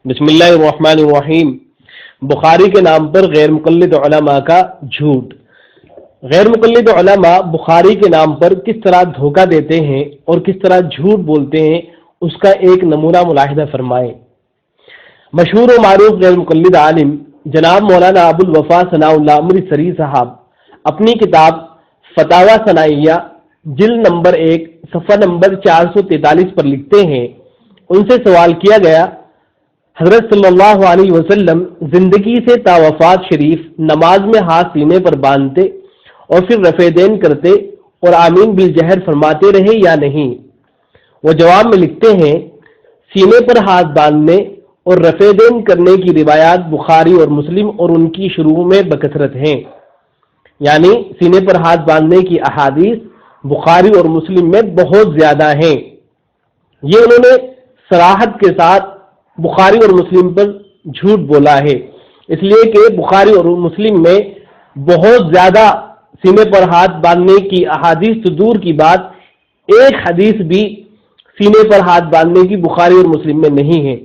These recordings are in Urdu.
بسم اللہ الرحمن الرحیم۔ بخاری کے نام پر غیر مقلد علماء کا جھوٹ۔ غیر مقلد علماء بخاری کے نام پر کس طرح دھوکہ دیتے ہیں اور کس طرح جھوٹ بولتے ہیں، اس کا ایک نمونہ ملاحظہ فرمائیں۔ مشہور و معروف غیر مقلد عالم جناب مولانا ابو الوفا ثناء اللہ امرتسری صاحب اپنی کتاب فتاوی ثنائیہ جلد نمبر 1 صفحہ نمبر 443 پر لکھتے ہیں، ان سے سوال کیا گیا، حضرت صلی اللہ علیہ وسلم زندگی سے تا وفات شریف نماز میں ہاتھ سینے پر باندھتے اور پھر رفع دین کرتے اور آمین بالجہر فرماتے رہے یا نہیں؟ وہ جواب میں لکھتے ہیں، سینے پر ہاتھ باندھنے اور رفع دین کرنے کی روایات بخاری اور مسلم اور ان کی شروع میں بکثرت ہیں، یعنی سینے پر ہاتھ باندھنے کی احادیث بخاری اور مسلم میں بہت زیادہ ہیں۔ یہ انہوں نے صراحت کے ساتھ بخاری اور مسلم پر جھوٹ بولا ہے، اس لیے کہ بخاری اور مسلم میں بہت زیادہ سینے پر ہاتھ باندھنے کی احادیث تو دور کی بات، ایک حدیث بھی سینے پر ہاتھ باندھنے کی بخاری اور مسلم میں نہیں ہے۔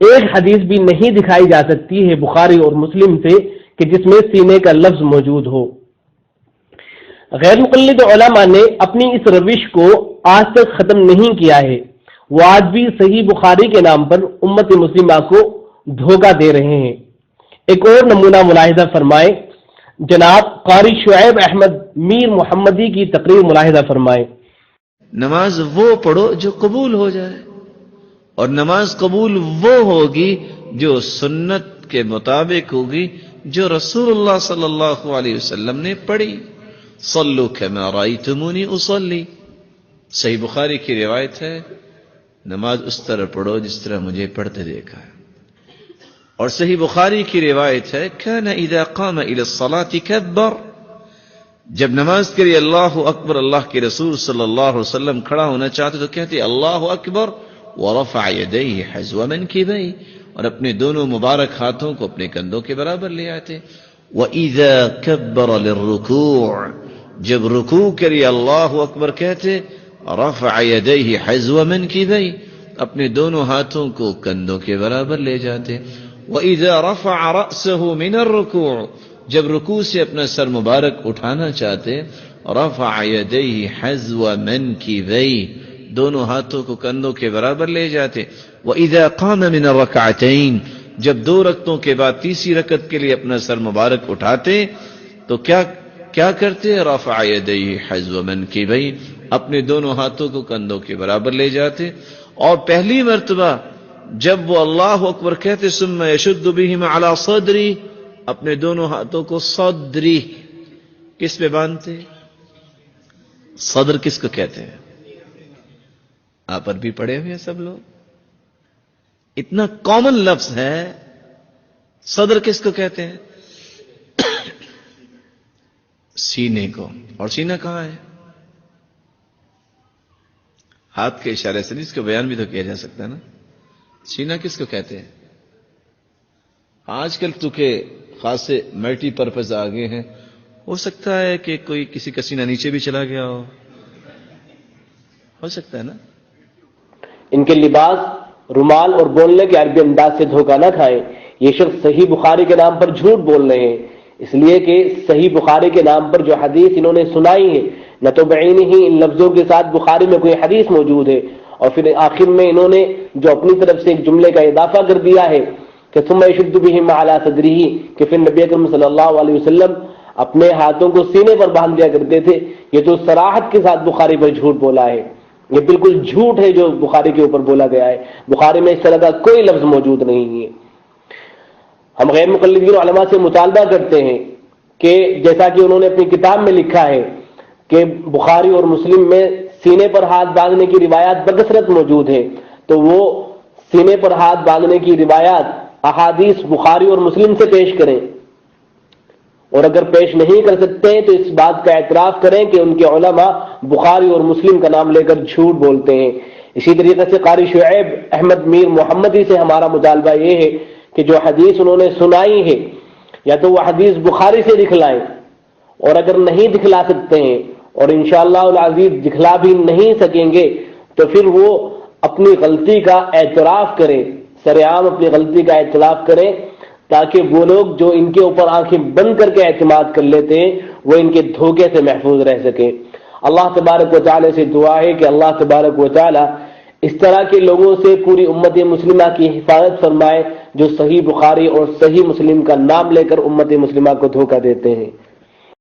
ایک حدیث بھی نہیں دکھائی جا سکتی ہے بخاری اور مسلم سے کہ جس میں سینے کا لفظ موجود ہو۔ غیر مقلد علماء نے اپنی اس روش کو آج تک ختم نہیں کیا ہے، وہ آج بھی صحیح بخاری کے نام پر امت مسلمہ کو دھوکہ دے رہے ہیں۔ ایک اور نمونہ ملاحظہ فرمائیں، جناب قاری شعیب احمد میر محمدی کی تقریر ملاحظہ فرمائیں۔ نماز وہ پڑھو جو قبول ہو جائے، اور نماز قبول وہ ہوگی جو سنت کے مطابق ہوگی جو رسول اللہ صلی اللہ علیہ وسلم نے پڑھی۔ صلو کما رأیتمونی اصلی، صحیح بخاری کی روایت ہے، نماز اس طرح پڑھو جس طرح مجھے پڑھتے دیکھا ہے۔ اور صحیح بخاری کی روایت ہے، کان اذا قام الى الصلاة کبر، جب نماز کے لیے اللہ اکبر اللہ کے رسول صلی اللہ علیہ وسلم کھڑا ہونا چاہتے تو کہتے اللہ اکبر ورفع یدیہ حذو منکبیہ، اور اپنے دونوں مبارک ہاتھوں کو اپنے کندھوں کے برابر لے آتے۔ وَإِذَا كَبَّرَ لِلرُّكُوعِ، جب رکوع کے لیے اللہ اکبر کہتے رفع یدیہ حذو منکبیہ، اپنے دونوں ہاتھوں کو کندھوں کے برابر لے جاتے۔ وَإِذَا رَفَعَ رَأْسَهُ مِنَ الرُّكُوعِ، جب رکوع سے اپنا سر مبارک اٹھانا چاہتے رفع یدیہ حذو منکبیہ، دونوں ہاتھوں کو کندھوں کے برابر لے جاتے۔ وَإِذَا قَامَ مِنَ الرَّكْعَتَيْنِ، جب دو رکعتوں کے بعد تیسری رکعت کے لیے اپنا سر مبارک اٹھاتے تو کیا کرتے؟ رفع یدیہ حذو منکبیہ، اپنے دونوں ہاتھوں کو کندھوں کے برابر لے جاتے۔ اور پہلی مرتبہ جب وہ اللہ اکبر کہتے ثم یشد بہما علی صدری، اپنے دونوں ہاتھوں کو صدری کس پہ باندھتے؟ صدر کس کو کہتے ہیں؟ آپ عربی پڑھے ہوئے ہیں سب لوگ، اتنا کامن لفظ ہے، صدر کس کو کہتے ہیں؟ سینے کو۔ اور سینہ کہاں ہے؟ ہاتھ کے اشارے سے اس کو بیان بھی تو کیا جا سکتا ہے نا۔ سینہ کس کو کہتے ہیں؟ آج کل تو کہ خاصے ملٹی پرپز آگے ہیں، ہو سکتا ہے کہ کوئی کسی کا سینہ نیچے بھی چلا گیا ہو سکتا ہے نا۔ ان کے لباس، رومال اور بولنے کے عربی انداز سے دھوکہ نہ کھائیں۔ یہ شخص صحیح بخاری کے نام پر جھوٹ بول رہے ہیں، اس لیے کہ صحیح بخاری کے نام پر جو حدیث انہوں نے سنائی ہے نہ تو بعینہ ہی ان لفظوں کے ساتھ بخاری میں کوئی حدیث موجود ہے، اور پھر آخر میں انہوں نے جو اپنی طرف سے ایک جملے کا اضافہ کر دیا ہے کہ ثم یشد بہما علی صدرہ، کہ پھر نبی اکرم صلی اللہ علیہ وسلم اپنے ہاتھوں کو سینے پر باندھ دیا کرتے تھے، یہ تو صراحت کے ساتھ بخاری پر جھوٹ بولا ہے۔ یہ بالکل جھوٹ ہے جو بخاری کے اوپر بولا گیا ہے، بخاری میں اس طرح کا کوئی لفظ موجود نہیں ہے۔ ہم غیر مقلدین علماء سے مطالبہ کرتے ہیں کہ جیسا کہ انہوں نے اپنی کتاب میں لکھا ہے کہ بخاری اور مسلم میں سینے پر ہاتھ باندھنے کی روایات بکثرت موجود ہے، تو وہ سینے پر ہاتھ باندھنے کی روایات احادیث بخاری اور مسلم سے پیش کریں، اور اگر پیش نہیں کر سکتے تو اس بات کا اعتراف کریں کہ ان کے علماء بخاری اور مسلم کا نام لے کر جھوٹ بولتے ہیں۔ اسی طریقے سے قاری شعیب احمد میر محمدی سے ہمارا مطالبہ یہ ہے کہ جو حدیث انہوں نے سنائی ہے یا تو وہ حدیث بخاری سے دکھلائیں، اور اگر نہیں دکھلا سکتے ہیں اور انشاءاللہ العزیز دکھلا بھی نہیں سکیں گے تو پھر وہ اپنی غلطی کا اعتراف کریں، سرعام اپنی غلطی کا اعتراف کریں تاکہ وہ لوگ جو ان کے اوپر آنکھیں بند کر کے اعتماد کر لیتے ہیں وہ ان کے دھوکے سے محفوظ رہ سکیں۔ اللہ تبارک و تعالی سے دعا ہے کہ اللہ تبارک و تعالی اس طرح کے لوگوں سے پوری امت مسلمہ کی حفاظت فرمائے جو صحیح بخاری اور صحیح مسلم کا نام لے کر امت مسلمہ کو دھوکہ دیتے ہیں۔